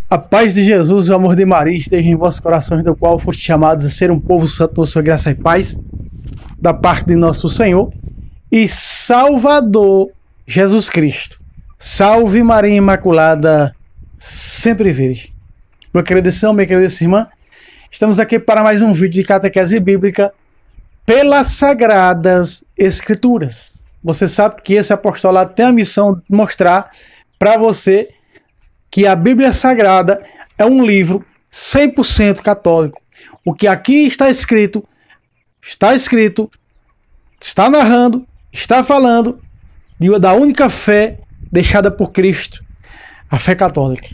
A paz de Jesus e o amor de Maria estejam em vossos corações, do qual foste chamados a ser um povo santo, por sua graça e paz, da parte de nosso Senhor e Salvador Jesus Cristo. Salve Maria Imaculada, sempre virgem. Meu querido irmão, minha querida irmã, estamos aqui para mais um vídeo de catequese bíblica pelas Sagradas Escrituras. Você sabe que esse apostolado tem a missão de mostrar para você que a Bíblia Sagrada é um livro 100% católico. O que aqui está escrito, está narrando, está falando da única fé deixada por Cristo, a fé católica.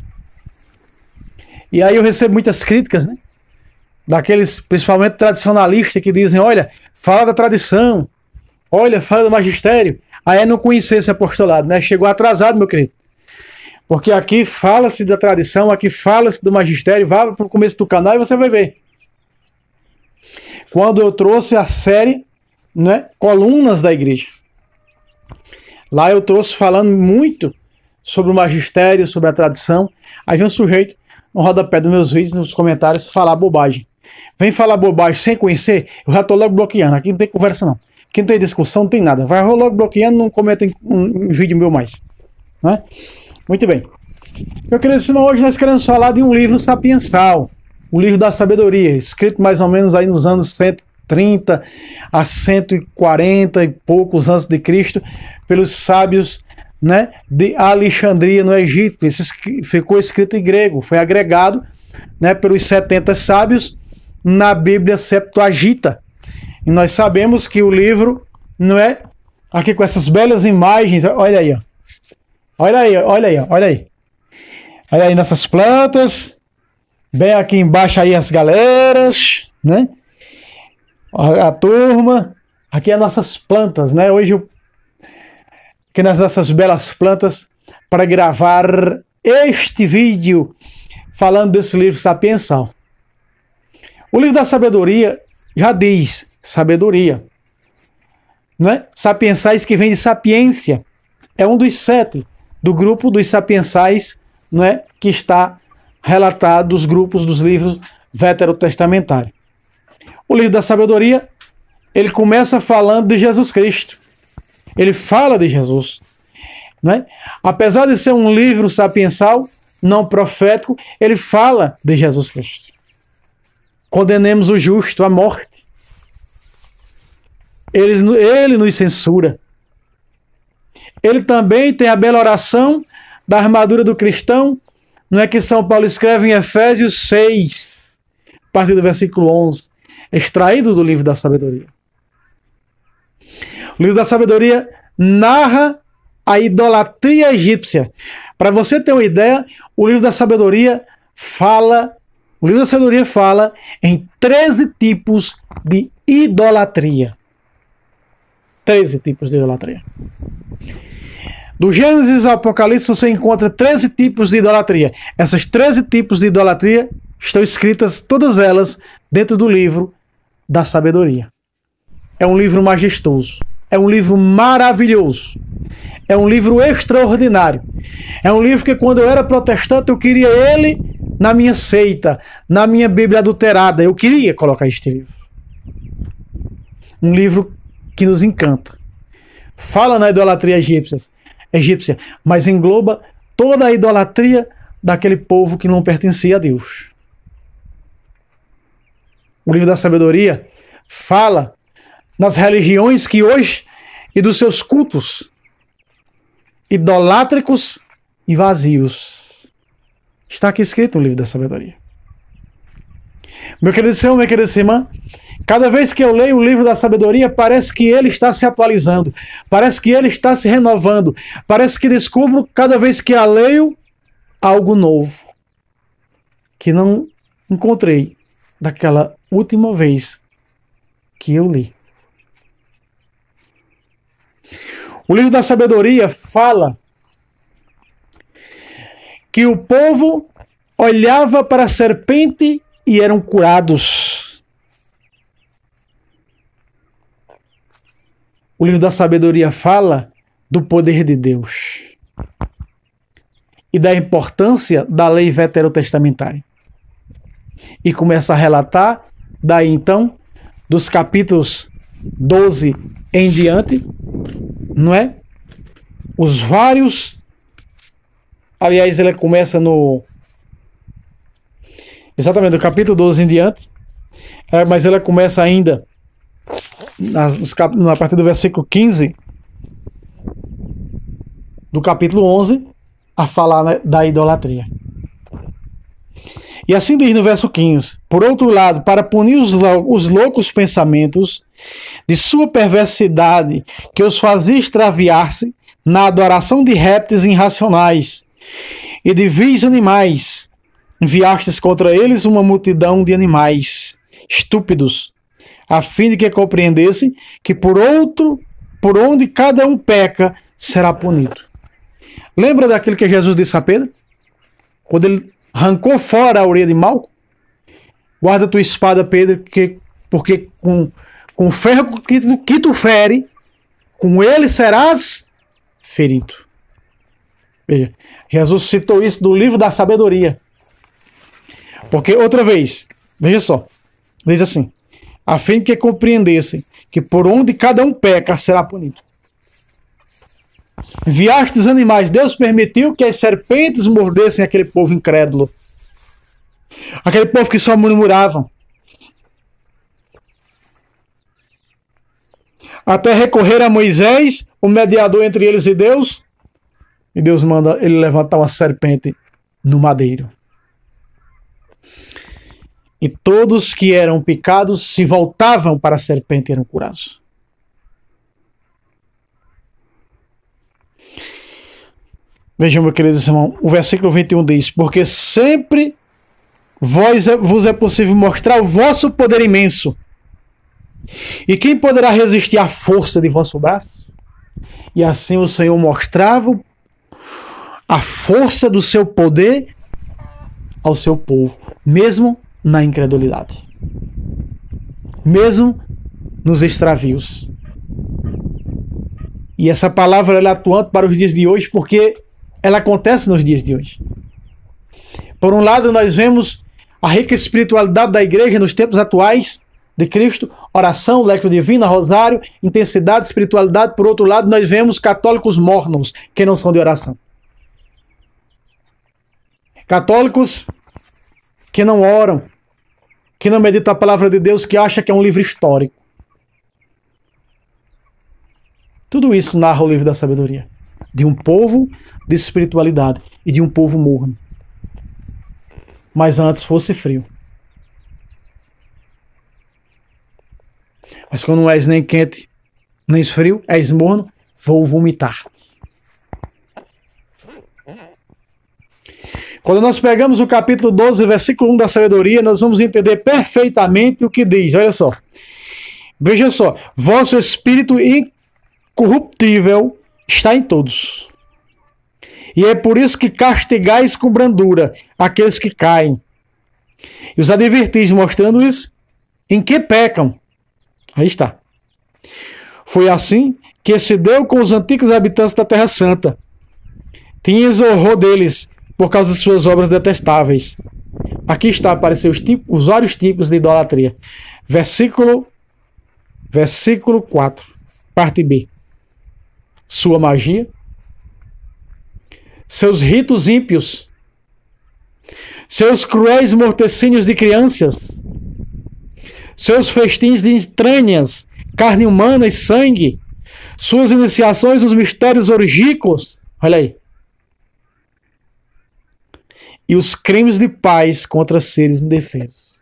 E aí eu recebo muitas críticas, né? Daqueles, principalmente tradicionalistas, que dizem, olha, fala da tradição, olha, fala do magistério. Aí é não conhecer esse apostolado, né? Chegou atrasado, meu querido. Porque aqui fala-se da tradição, aqui fala-se do magistério. Vá para o começo do canal e você vai ver. Quando eu trouxe a série, né, Colunas da Igreja. Lá eu trouxe falando muito sobre o magistério, sobre a tradição. Aí vem um sujeito no rodapé dos meus vídeos, nos comentários, falar bobagem. Vem falar bobagem sem conhecer, eu já estou logo bloqueando. Aqui não tem conversa não. Aqui não tem discussão, não tem nada. Vai logo bloqueando, não comenta um vídeo meu mais. Né? Muito bem. Meu querido irmão, hoje nós queremos falar de um livro sapiensal, o livro da sabedoria, escrito mais ou menos aí nos anos 130 a 140 e poucos antes de Cristo, pelos sábios, né, de Alexandria, no Egito. Esse ficou escrito em grego, foi agregado, né, pelos 70 sábios na Bíblia Septuaginta. E nós sabemos que o livro, não é, aqui com essas belas imagens, olha aí, ó. Olha aí, olha aí, olha aí. Olha aí nessas plantas. Bem aqui embaixo aí as galeras, né? A turma. Aqui as nossas plantas, né? Hoje aqui nas nossas belas plantas para gravar este vídeo falando desse livro sapiensal. O livro da sabedoria já diz sabedoria, né? Sapiensais, que vem de sapiência. É um dos 7 do grupo dos sapiensais, não é, que está relatado dos grupos dos livros veterotestamentários. O livro da sabedoria, ele começa falando de Jesus Cristo. Ele fala de Jesus. Né? Apesar de ser um livro sapiensal, não profético, ele fala de Jesus Cristo. Condenemos o justo à morte. Ele nos censura. Ele também tem a bela oração da armadura do cristão, não é, que São Paulo escreve em Efésios 6, a partir do versículo 11, extraído do livro da sabedoria. O livro da sabedoria narra a idolatria egípcia. Para você ter uma ideia, o livro da sabedoria fala em 13 tipos de idolatria. 13 tipos de idolatria. Do Gênesis ao Apocalipse você encontra 13 tipos de idolatria. Essas 13 tipos de idolatria estão escritas, todas elas, dentro do livro da sabedoria. É um livro majestoso. É um livro maravilhoso. É um livro extraordinário. É um livro que, quando eu era protestante, eu queria ele na minha seita, na minha Bíblia adulterada. Eu queria colocar este livro. Um livro que nos encanta. Fala na idolatria egípcia, mas engloba toda a idolatria daquele povo que não pertencia a Deus. O livro da sabedoria fala nas religiões que hoje e dos seus cultos idolátricos e vazios. Está aqui escrito no livro da sabedoria. Meu querido irmão, minha querida irmã, cada vez que eu leio o livro da sabedoria, parece que ele está se atualizando, parece que ele está se renovando, parece que descubro, cada vez que a leio, algo novo, que não encontrei daquela última vez que eu li. O livro da sabedoria fala que o povo olhava para a serpente e eram curados. O livro da sabedoria fala do poder de Deus. e da importância da lei veterotestamentária. E começa a relatar, daí então, dos capítulos 12 em diante, não é? Os vários. Aliás, ele começa no. Exatamente, do capítulo 12 em diante, mas ela começa ainda a partir do versículo 15 do capítulo 11 a falar, né, da idolatria. E assim diz no verso 15: por outro lado, para punir os loucos pensamentos de sua perversidade, que os fazia extraviar-se na adoração de répteis irracionais e de vis animais, enviastes contra eles uma multidão de animais estúpidos, a fim de que compreendessem que por onde cada um peca, será punido. Lembra daquilo que Jesus disse a Pedro? Quando ele arrancou fora a orelha de Malco? Guarda tua espada, Pedro, porque com o ferro que tu fere, com ele serás ferido. Veja, Jesus citou isso do livro da sabedoria. Porque, outra vez, veja só, diz assim: a fim que compreendessem que por onde cada um peca, será punido. Enviastes animais, Deus permitiu que as serpentes mordessem aquele povo incrédulo. Aquele povo que só murmuravam. Até recorrer a Moisés, o mediador entre eles e Deus. E Deus manda ele levantar uma serpente no madeiro. E todos que eram picados se voltavam para a serpente e eram curados. Vejam, meu querido irmão, o versículo 21 diz: porque sempre vos é possível mostrar o vosso poder imenso. E quem poderá resistir à força de vosso braço? E assim o Senhor mostrava a força do seu poder ao seu povo, mesmo na incredulidade, mesmo nos extravios. E essa palavra ela é atuante para os dias de hoje, porque ela acontece nos dias de hoje. Por um lado, nós vemos a rica espiritualidade da igreja nos tempos atuais de Cristo, oração, lectura divina, rosário, intensidade, espiritualidade. Por outro lado, nós vemos católicos mornos, que não são de oração. Católicos que não oram, que não meditam a palavra de Deus, que acham que é um livro histórico. Tudo isso narra o livro da sabedoria. De um povo de espiritualidade e de um povo morno. Mas antes fosse frio. Mas quando não és nem quente, nem frio, és morno, vou vomitar-te. Quando nós pegamos o capítulo 12, versículo 1 da sabedoria, nós vamos entender perfeitamente o que diz. Olha só. Veja só. Vosso espírito incorruptível está em todos. E é por isso que castigais com brandura aqueles que caem. E os advertis, mostrando isso, em que pecam. Aí está. Foi assim que se deu com os antigos habitantes da Terra Santa. Tinhas horror deles, por causa de suas obras detestáveis. Aqui está, apareceu os vários tipos de idolatria. Versículo 4, parte B. Sua magia, seus ritos ímpios, seus cruéis mortecínios de crianças, seus festins de entranhas, carne humana e sangue, suas iniciações nos mistérios orgíacos, olha aí, e os crimes de paz contra seres indefesos.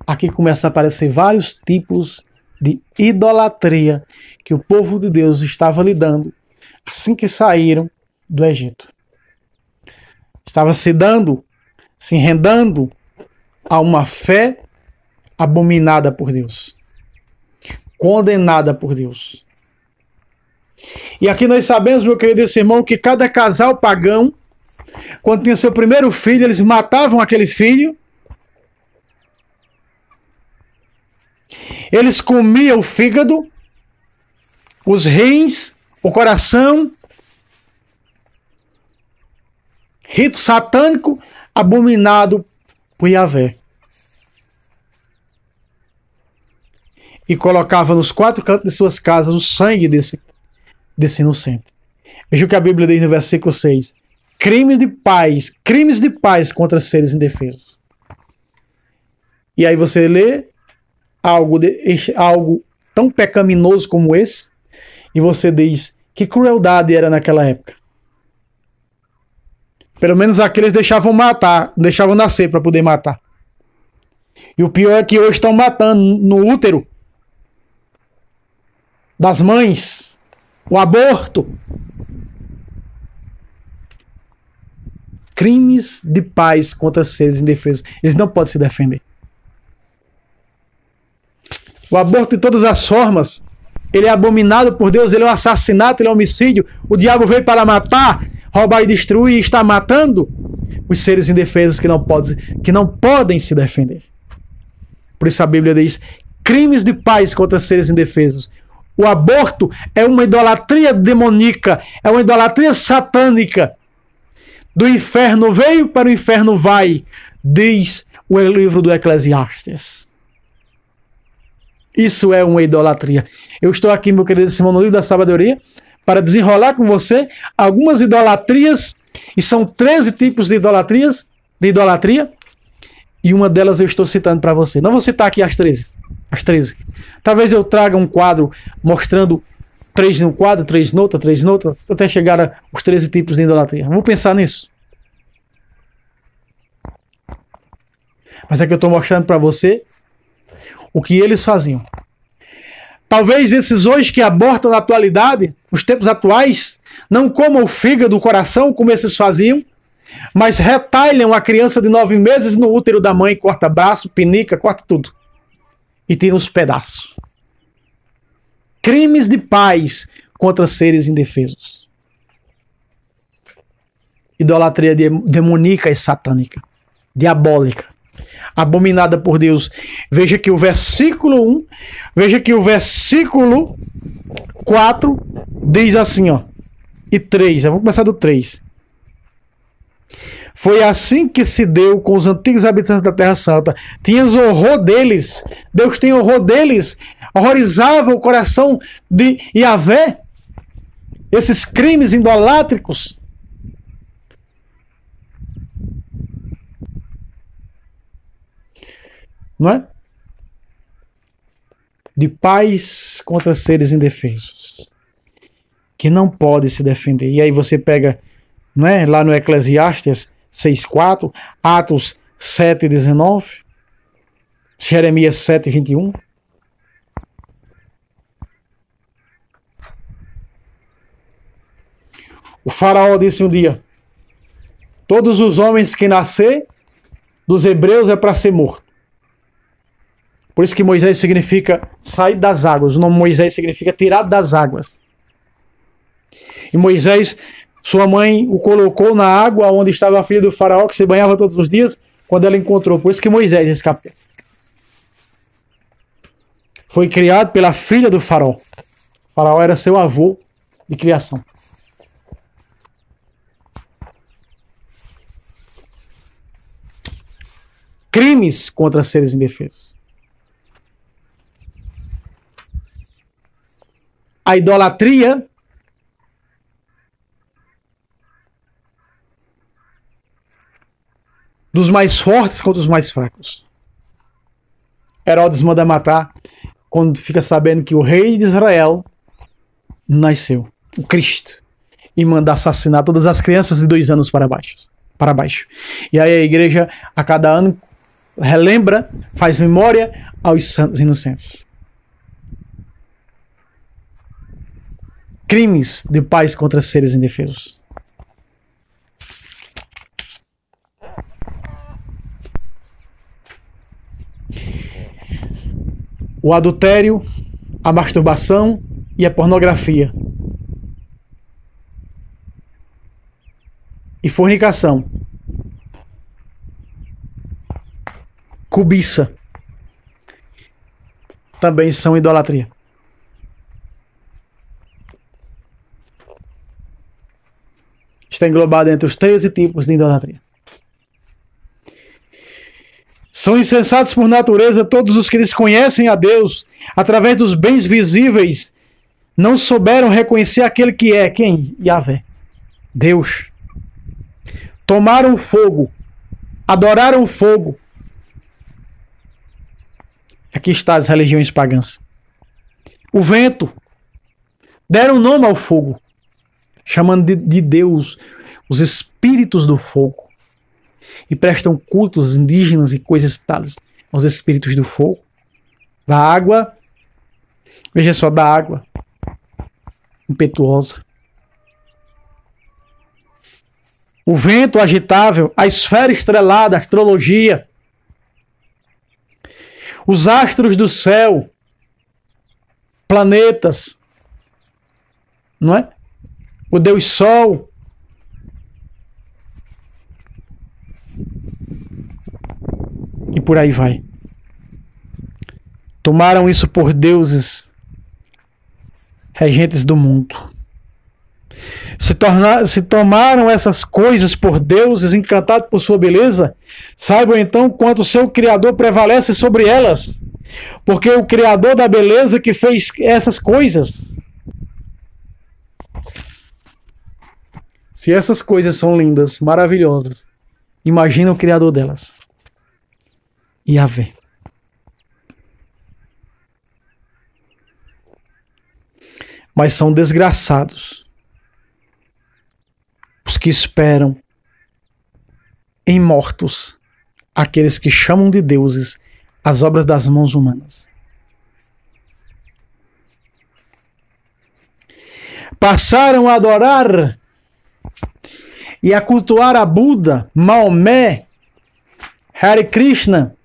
Aqui começa a aparecer vários tipos de idolatria que o povo de Deus estava lidando assim que saíram do Egito. Estava se rendendo a uma fé abominada por Deus, condenada por Deus. E aqui nós sabemos, meu querido irmão, que cada casal pagão, quando tinha seu primeiro filho, eles matavam aquele filho, eles comiam o fígado, os rins, o coração, rito satânico abominado por Yahvé. E colocava nos 4 cantos de suas casas o sangue desse inocente. Veja o que a Bíblia diz no versículo 6. Crimes de paz contra seres indefesos. E aí você lê algo tão pecaminoso como esse, e você diz, que crueldade era naquela época. Pelo menos aqueles deixavam nascer para poder matar. E o pior é que hoje estão matando no útero das mães, o aborto. Crimes de paz contra seres indefesos. Eles não podem se defender. O aborto de todas as formas, ele é abominado por Deus, ele é um assassinato, ele é um homicídio. O diabo veio para matar, roubar e destruir, e está matando os seres indefesos que não podem se defender. Por isso a Bíblia diz, crimes de paz contra seres indefesos. O aborto é uma idolatria demoníaca, é uma idolatria satânica. Do inferno veio, para o inferno vai, diz o livro do Eclesiastes. Isso é uma idolatria. Eu estou aqui, meu querido Simão, no livro da sabedoria, para desenrolar com você algumas idolatrias, e são 13 tipos de idolatria, e uma delas eu estou citando para você. Não vou citar aqui as 13. Talvez eu traga um quadro mostrando 3 num quadro, 3 noutra, até chegar aos 13 tipos de idolatria. Vamos pensar nisso. Mas é que eu estou mostrando para você o que eles faziam. Talvez esses hoje que abortam na atualidade, nos tempos atuais, não comam o fígado do coração, como esses faziam, mas retalham a criança de 9 meses no útero da mãe, corta braço, pinica, corta tudo. E tiram os pedaços. Crimes de paz contra seres indefesos. Idolatria demoníaca e satânica. Diabólica. Abominada por Deus. Veja que o versículo 1, veja que o versículo 4 diz assim, ó. E 3, vamos começar do 3. Foi assim que se deu com os antigos habitantes da Terra Santa. Tinhas horror deles. Deus tem horror deles. Horrorizava o coração de Yahvé. Esses crimes idolátricos. Não é? De paz contra seres indefesos. Que não podem se defender. E aí você pega, não é? Lá no Eclesiastes 6:4, Atos 7:19, Jeremias 7:21. O faraó disse um dia: todos os homens que nascer dos hebreus é para ser morto. Por isso que Moisés significa sair das águas. O nome Moisés significa tirado das águas. E Moisés, sua mãe o colocou na água onde estava a filha do faraó, que se banhava todos os dias, quando ela encontrou. Por isso que Moisés escapou. Foi criado pela filha do faraó. O faraó era seu avô de criação. Crimes contra seres indefesos. A idolatria dos mais fortes contra os mais fracos. Herodes manda matar quando fica sabendo que o rei de Israel nasceu, o Cristo, e manda assassinar todas as crianças de 2 anos para baixo. E aí a igreja, a cada ano, relembra, faz memória aos santos inocentes. Crimes de paz contra seres indefesos. O adultério, a masturbação e a pornografia. E fornicação. Cobiça. Também são idolatria. está englobado entre os 13 tipos de idolatria. São insensatos por natureza todos os que desconhecem a Deus através dos bens visíveis, não souberam reconhecer aquele que é, quem? Yahvé, Deus. Tomaram o fogo, adoraram o fogo. Aqui está as religiões pagãs. O vento, deram nome ao fogo, chamando de Deus os espíritos do fogo. E prestam cultos indígenas e coisas tales aos espíritos do fogo. Da água, veja só, da água impetuosa. O vento agitável, a esfera estrelada, a astrologia. Os astros do céu, planetas, não é? O Deus Sol. E por aí vai. Tomaram isso por deuses regentes do mundo. Se tomaram essas coisas por deuses encantados por sua beleza, saibam então quanto o seu Criador prevalece sobre elas. Porque o Criador da beleza que fez essas coisas. Se essas coisas são lindas, maravilhosas, imagina o Criador delas. Yahvé. Mas são desgraçados os que esperam em mortos aqueles que chamam de deuses as obras das mãos humanas. Passaram a adorar e a cultuar a Buda, Maomé, Hare Krishna,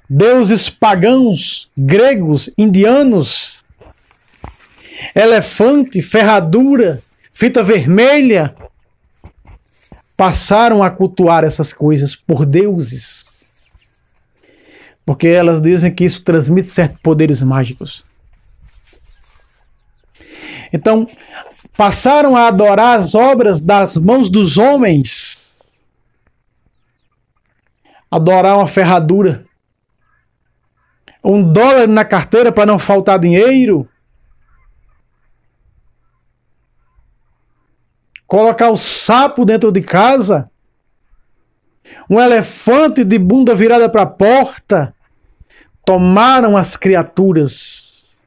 deuses pagãos, gregos, indianos, elefante, ferradura, fita vermelha. Passaram a cultuar essas coisas por deuses, porque elas dizem que isso transmite certos poderes mágicos. Então, passaram a adorar as obras das mãos dos homens, adorar uma ferradura, $1 na carteira para não faltar dinheiro, colocar o sapo dentro de casa, um elefante de bunda virada para a porta. Tomaram as criaturas,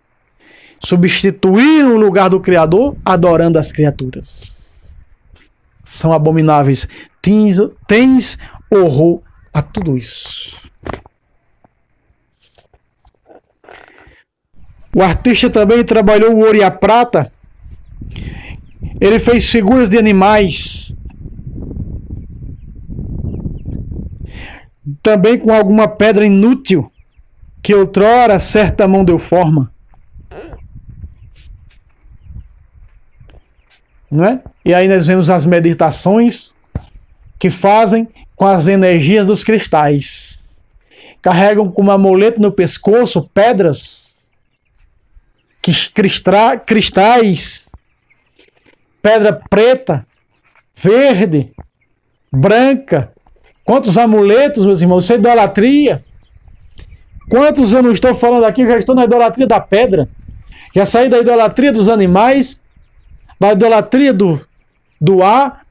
substituíram o lugar do Criador, adorando as criaturas. São abomináveis. Tens horror a tudo isso. O artista também trabalhou o ouro e a prata. Ele fez figuras de animais, também com alguma pedra inútil, que outrora certa mão deu forma. Não é? E aí nós vemos as meditações que fazem com as energias dos cristais. Carregam com um amuleto no pescoço pedras, cristais, pedra preta, verde, branca. Quantos amuletos, meus irmãos? Isso é idolatria. Quantos eu não estou falando aqui? Eu já estou na idolatria da pedra. Já saí da idolatria dos animais, da idolatria do ar,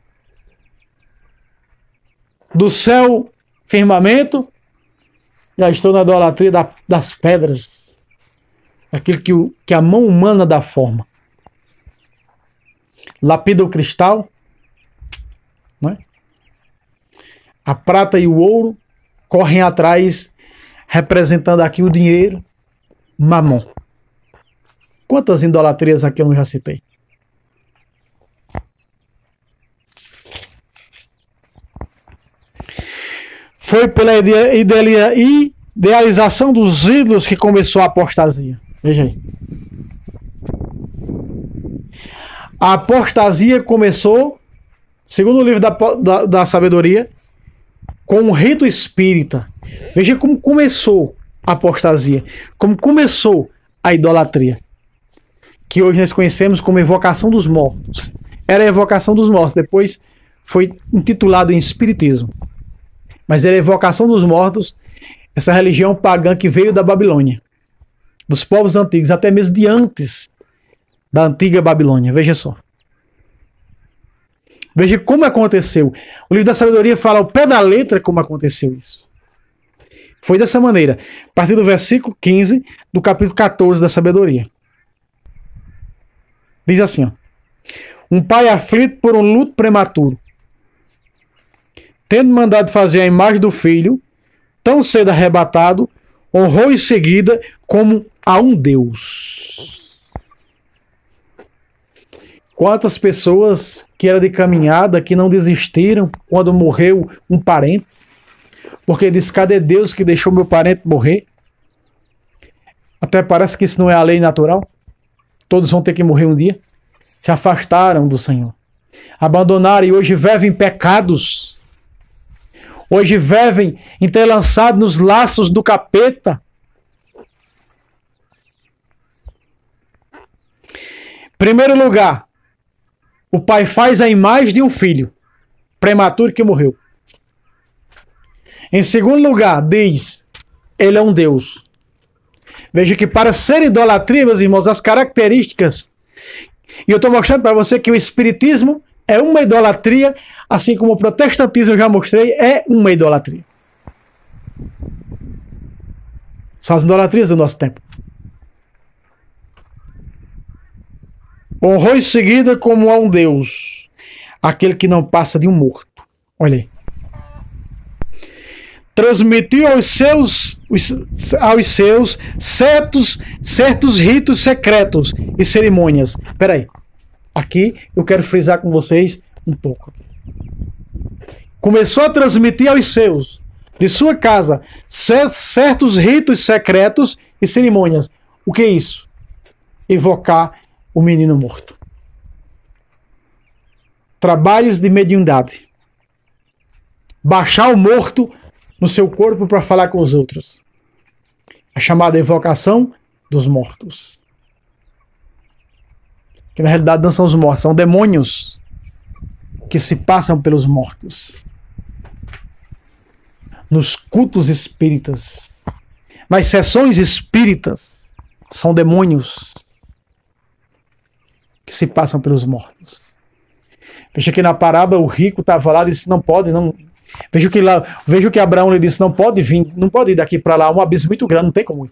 do céu, firmamento. Já estou na idolatria das pedras. Aquilo que a mão humana dá forma. Lapida o cristal, não é? A prata e o ouro correm atrás, representando aqui o dinheiro, mamon. Quantas idolatrias aqui eu não já citei? Foi pela idealização dos ídolos que começou a apostasia. Veja aí. A apostasia começou, segundo o livro da sabedoria, com um rito espírita. Veja como começou a apostasia, como começou a idolatria, que hoje nós conhecemos como evocação dos mortos. era a evocação dos mortos. Depois foi intitulado em espiritismo. Mas era a evocação dos mortos, essa religião pagã que veio da Babilônia, dos povos antigos, até mesmo de antes da antiga Babilônia. Veja só. Veja como aconteceu. O livro da sabedoria fala ao pé da letra como aconteceu isso. Foi dessa maneira, a partir do versículo 15 do capítulo 14 da sabedoria. Diz assim, ó: um pai aflito por um luto prematuro, tendo mandado fazer a imagem do filho, tão cedo arrebatado, honrou em seguida como a um Deus. Quantas pessoas que eram de caminhada, que não desistiram quando morreu um parente, porque diz, cadê Deus que deixou meu parente morrer? Até parece que isso não é a lei natural. Todos vão ter que morrer um dia. Se afastaram do Senhor, abandonaram e hoje vivem pecados. Hoje vivem entrelaçados nos laços do capeta. Primeiro lugar, o pai faz a imagem de um filho prematuro que morreu. Em segundo lugar, diz, ele é um Deus. Veja que para ser idolatria, meus irmãos, as características, e eu estou mostrando para você que o espiritismo é uma idolatria, assim como o protestantismo, eu já mostrei, é uma idolatria. São as idolatrias do nosso tempo. Honrou em seguida como a um Deus, aquele que não passa de um morto. Olha aí. Transmitiu aos seus certos ritos secretos e cerimônias. Espera aí. Aqui eu quero frisar com vocês um pouco. Começou a transmitir aos seus, de sua casa, certos ritos secretos e cerimônias. O que é isso? Evocar o menino morto. Trabalhos de mediunidade. Baixar o morto no seu corpo para falar com os outros. A chamada evocação dos mortos. Que na realidade não são os mortos, são demônios que se passam pelos mortos. Nos cultos espíritas, nas sessões espíritas, são demônios que se passam pelos mortos. Veja que na parábola o rico estava lá e disse, não pode, não. Veja que Abraão lhe disse, não pode vir, não pode ir daqui para lá, um abismo muito grande, não tem como ir.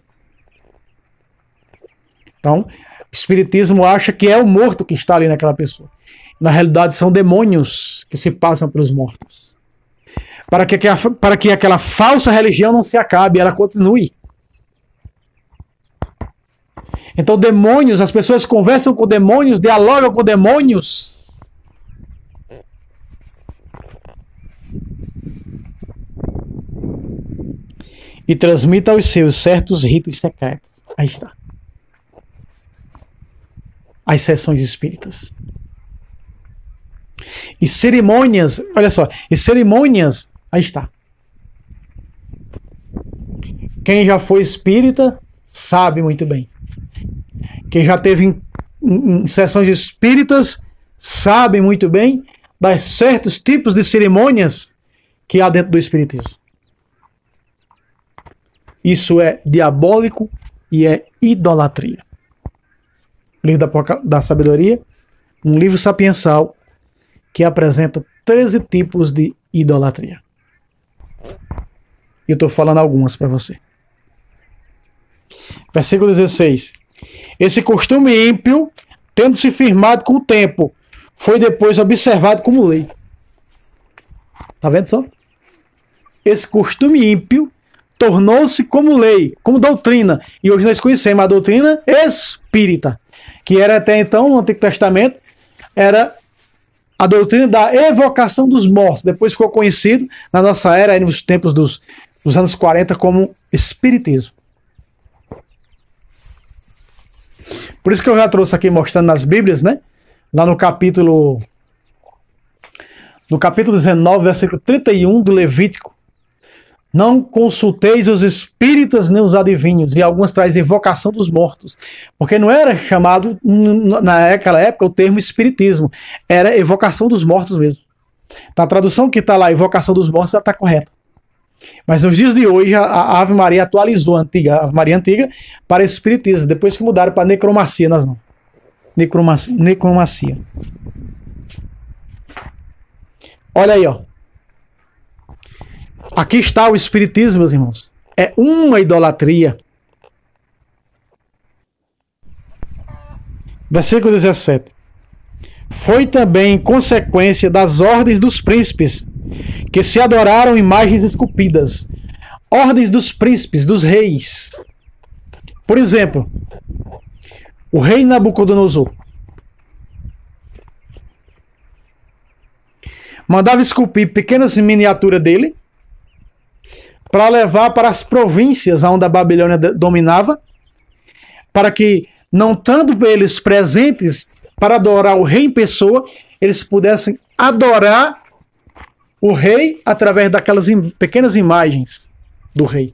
Então, o espiritismo acha que é o morto que está ali naquela pessoa. Na realidade, são demônios que se passam pelos mortos. Para que aquela falsa religião não se acabe, ela continue. Então, demônios, as pessoas conversam com demônios, dialogam com demônios. E transmita aos seus certos ritos secretos. Aí está. As sessões espíritas. E cerimônias, olha só, e cerimônias, aí está. Quem já foi espírita sabe muito bem. Quem já teve em sessões espíritas sabe muito bem das certos tipos de cerimônias que há dentro do espiritismo. Isso é diabólico e é idolatria. O livro da sabedoria, um livro sapiensal que apresenta 13 tipos de idolatria. E eu estou falando algumas para você. Versículo 16. Esse costume ímpio, tendo se firmado com o tempo, foi depois observado como lei. Tá vendo só? Esse costume ímpio tornou-se como lei, como doutrina. E hoje nós conhecemos a doutrina espírita, que era até então, no Antigo Testamento, era a doutrina da evocação dos mortos. Depois ficou conhecido, na nossa era, aí nos tempos dos anos 40, como espiritismo. Por isso que eu já trouxe aqui mostrando nas Bíblias, né? Lá no capítulo 19, versículo 31 do Levítico, Não consulteis os espíritas nem os adivinhos, e algumas traz evocação dos mortos, porque não era chamado, naquela época, o termo espiritismo, era evocação dos mortos mesmo. Então, a tradução que está lá, evocação dos mortos, já está correta. Mas nos dias de hoje, a Ave Maria atualizou a Ave Maria antiga para espiritismo, depois que mudaram para necromancia, nós não. Necromancia. Olha aí, ó. Aqui está o espiritismo, meus irmãos. É uma idolatria. Versículo 17. Foi também consequência das ordens dos príncipes, que se adoraram imagens esculpidas. Ordens dos príncipes, dos reis. Por exemplo, o rei Nabucodonosor mandava esculpir pequenas miniaturas dele para levar para as províncias onde a Babilônia dominava, para que, não estando eles presentes para adorar o rei em pessoa, eles pudessem adorar o rei através daquelas pequenas imagens do rei.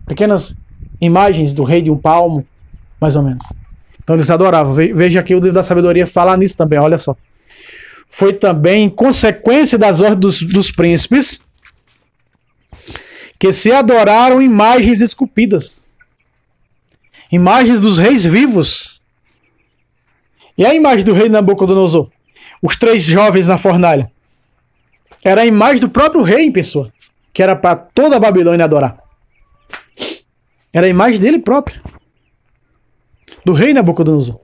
Pequenas imagens do rei de um palmo, mais ou menos. Então eles adoravam. Veja aqui o livro da sabedoria fala nisso também, olha só. Foi também consequência das ordens dos príncipes que se adoraram imagens esculpidas. Imagens dos reis vivos. E a imagem do rei Nabucodonosor? Os 3 jovens na fornalha. Era a imagem do próprio rei em pessoa, que era para toda a Babilônia adorar. Era a imagem dele próprio. Do rei Nabucodonosor.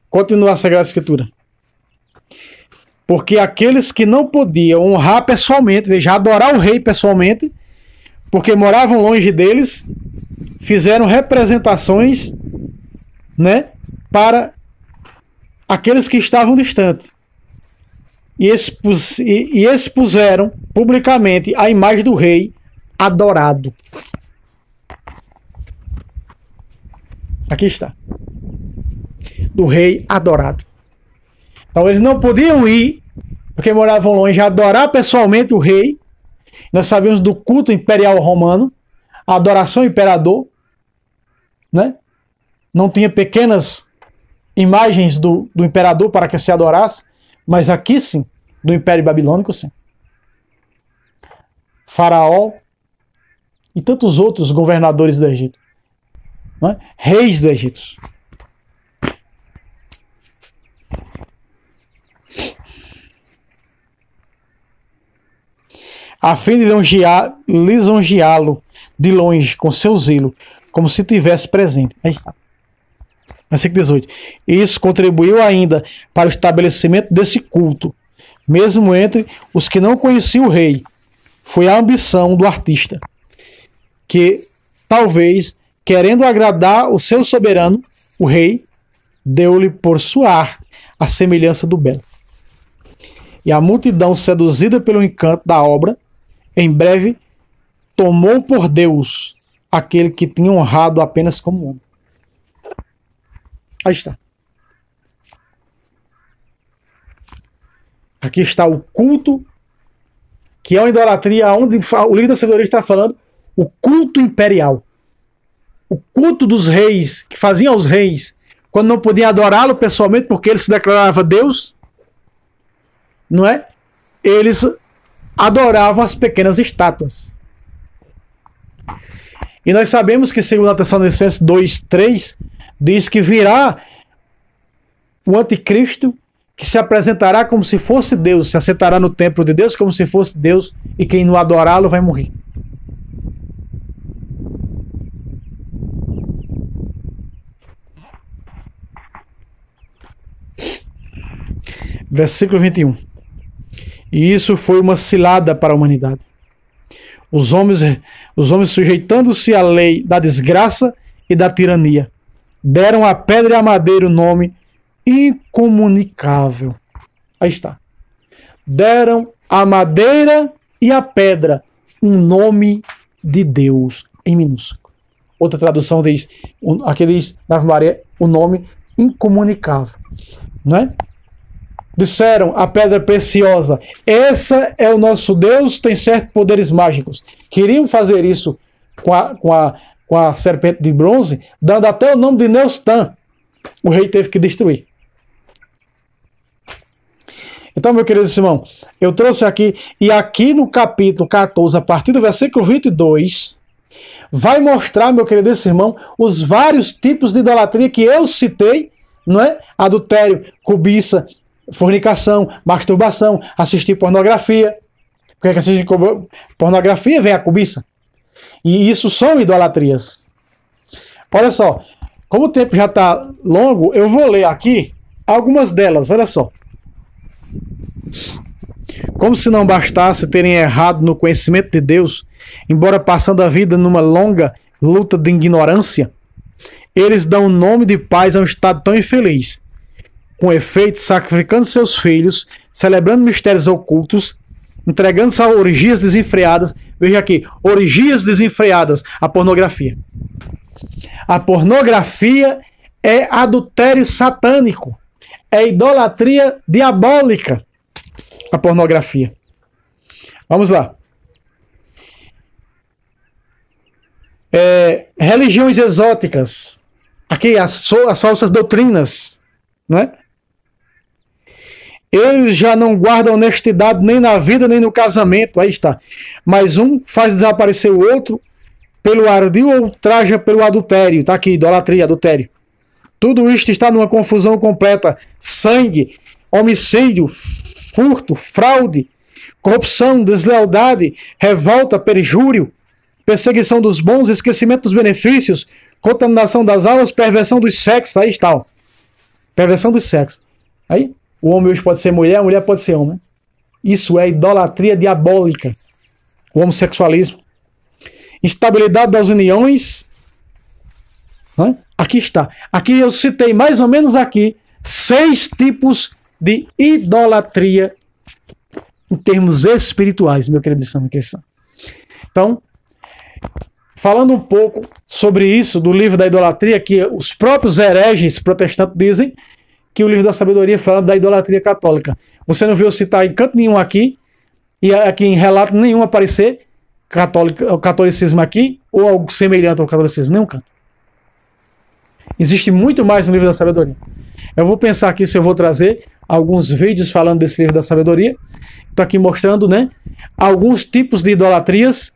Continua a Sagrada Escritura. Porque aqueles que não podiam honrar pessoalmente, veja, adorar o rei pessoalmente, porque moravam longe deles, fizeram representações, né, para aqueles que estavam distantes. E expuseram publicamente a imagem do rei adorado. Aqui está. Do rei adorado. Então eles não podiam ir, porque moravam longe, adorar pessoalmente o rei. Nós sabemos do culto imperial romano, a adoração ao imperador, né? Não tinha pequenas imagens do imperador para que se adorasse, mas aqui sim, do Império Babilônico sim. Faraó e tantos outros governadores do Egito, né? Reis do Egito. A fim de lisonjeá-lo de longe com seu zelo, como se tivesse presente. Aí está. Versículo 18. Isso contribuiu ainda para o estabelecimento desse culto, mesmo entre os que não conheciam o rei. Foi a ambição do artista, que talvez, querendo agradar o seu soberano, o rei, deu-lhe por sua arte a semelhança do belo. E a multidão, seduzida pelo encanto da obra, em breve tomou por Deus aquele que tinha honrado apenas como homem. Aí está. Aqui está o culto, que é uma idolatria, onde o livro da sabedoria está falando, o culto imperial. O culto dos reis, que faziam aos reis, quando não podiam adorá-lo pessoalmente, porque ele se declarava Deus, não é? Eles adoravam as pequenas estátuas. E nós sabemos que, segundo a Tessalonicenses 2:3, diz que virá o anticristo, que se apresentará como se fosse Deus, se assentará no templo de Deus como se fosse Deus, e quem não adorá-lo vai morrer. Versículo 21. E isso foi uma cilada para a humanidade. Os homens sujeitando-se à lei da desgraça e da tirania, deram à pedra e à madeira o nome incomunicável. Aí está. Deram à madeira e à pedra um nome de Deus em minúsculo. Outra tradução diz, aqui diz na Ave Maria, o nome incomunicável. Não é? disseram a pedra preciosa, esse é o nosso Deus, tem certos poderes mágicos. Queriam fazer isso com a serpente de bronze, dando até o nome de Neustan. O rei teve que destruir. Então, meu querido Simão, eu trouxe aqui, e aqui no capítulo 14, a partir do versículo 22, vai mostrar, meu querido irmão, os vários tipos de idolatria que eu citei, não é? Adultério, cobiça, fornicação, masturbação, assistir pornografia. Porque que assistir pornografia vem a cobiça. E isso são idolatrias. Olha só, como o tempo já está longo, eu vou ler aqui algumas delas, olha só. Como se não bastasse terem errado no conhecimento de Deus, embora passando a vida numa longa luta de ignorância, eles dão o nome de paz a um estado tão infeliz. Com efeito, sacrificando seus filhos, celebrando mistérios ocultos, entregando-se a orgias desenfreadas. Veja aqui, orgias desenfreadas, a pornografia. A pornografia é adultério satânico, é idolatria diabólica. A pornografia. Vamos lá. Religiões exóticas. Aqui, as falsas doutrinas. Não é? Eles já não guardam honestidade nem na vida, nem no casamento. Aí está. Mas um faz desaparecer o outro pelo ardil ou ultraja pelo adultério. Está aqui, idolatria, adultério. Tudo isto está numa confusão completa. Sangue, homicídio, furto, fraude, corrupção, deslealdade, revolta, perjúrio, perseguição dos bons, esquecimento dos benefícios, contaminação das almas, perversão dos sexos. Aí está, ó. Perversão dos sexos. Aí, o homem hoje pode ser mulher, a mulher pode ser homem. Isso é idolatria diabólica. O homossexualismo. Instabilidade das uniões. Aqui está. Aqui eu citei mais ou menos aqui 6 tipos de idolatria em termos espirituais, meu querido São Cristão. Então, falando um pouco sobre isso, do livro da idolatria, que os próprios hereges protestantes dizem que o livro da sabedoria fala da idolatria católica. Você não viu citar em canto nenhum aqui, e aqui em relato nenhum aparecer o catolicismo aqui, ou algo semelhante ao catolicismo, nenhum canto. Existe muito mais no livro da sabedoria. Eu vou pensar aqui se eu vou trazer alguns vídeos falando desse livro da sabedoria. Estou aqui mostrando, né, alguns tipos de idolatrias,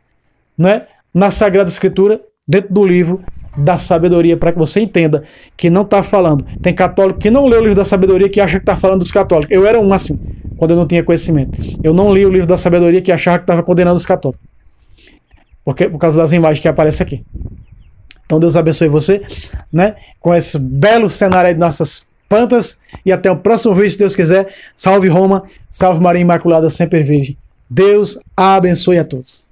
né, na Sagrada Escritura, dentro do livro da sabedoria, para que você entenda que não está falando. Tem católico que não lê o livro da sabedoria que acha que está falando dos católicos. Eu era um assim, quando eu não tinha conhecimento. Eu não li o livro da sabedoria que achava que estava condenando os católicos. Por causa das imagens que aparecem aqui. Então Deus abençoe você, né, com esse belo cenário aí de nossas plantas, e até o próximo vídeo, se Deus quiser. Salve Roma, salve Maria Imaculada, sempre virgem. Deus abençoe a todos.